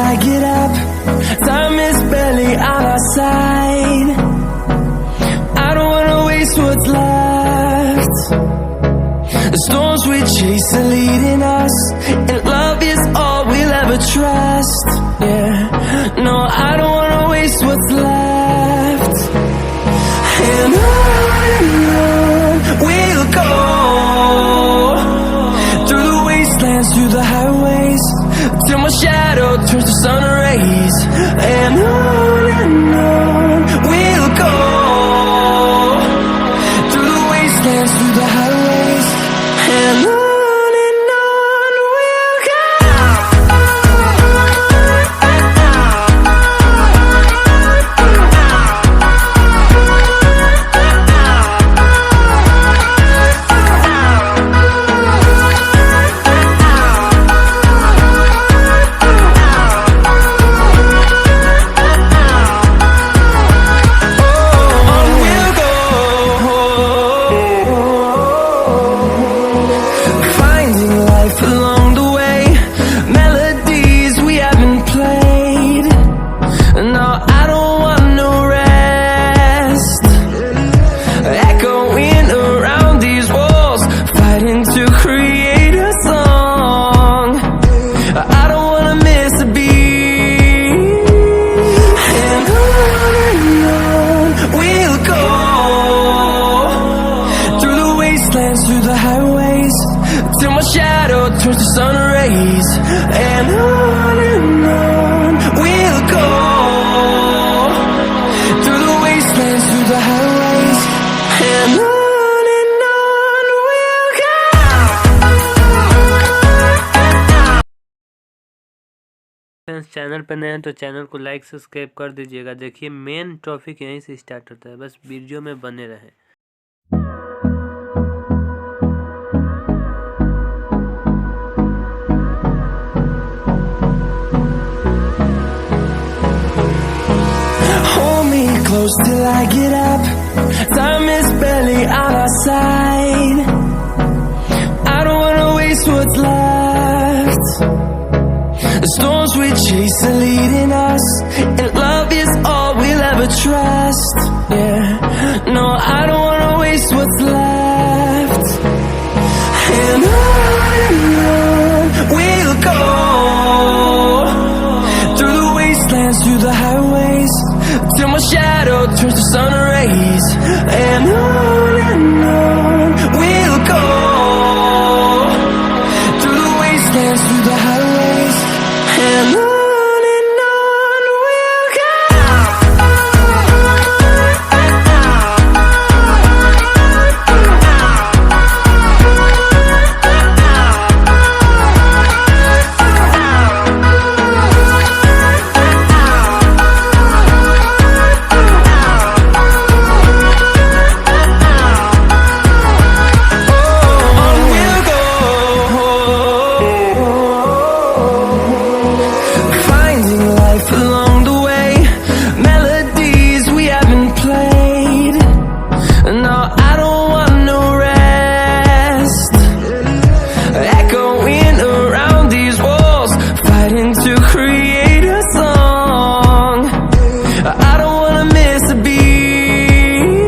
I get up. Time is barely on our side. I don't wanna waste what's left. The storms we chase are leading us, and love is all we'll ever trust. Yeah, no, I don't wanna waste what's left. And on we'll go, through the wastelands, through the highways, till my shadow turns to sun rays. And on we'll go, through the wastelands, through the highways, and on we'll go. Through the highways, till my shadow turns to sun rays. And on we'll go, through the wastelands, through the highways, and on we'll go. Friends, channel पर नए हैं तो channel को like subscribe कर दीजिएगा। देखिए main topic यहीं से स्टार्ट होता है, बस वीडियो में बने रहें। Close till I get up. Time is barely on our side. I don't wanna waste what's left. The storms we chase are leading us, and love is all we'll ever trust. Yeah, no, I don't wanna waste what's left. And on we'll go, through the wastelands, through the highways, till my shadow turns to sun rays.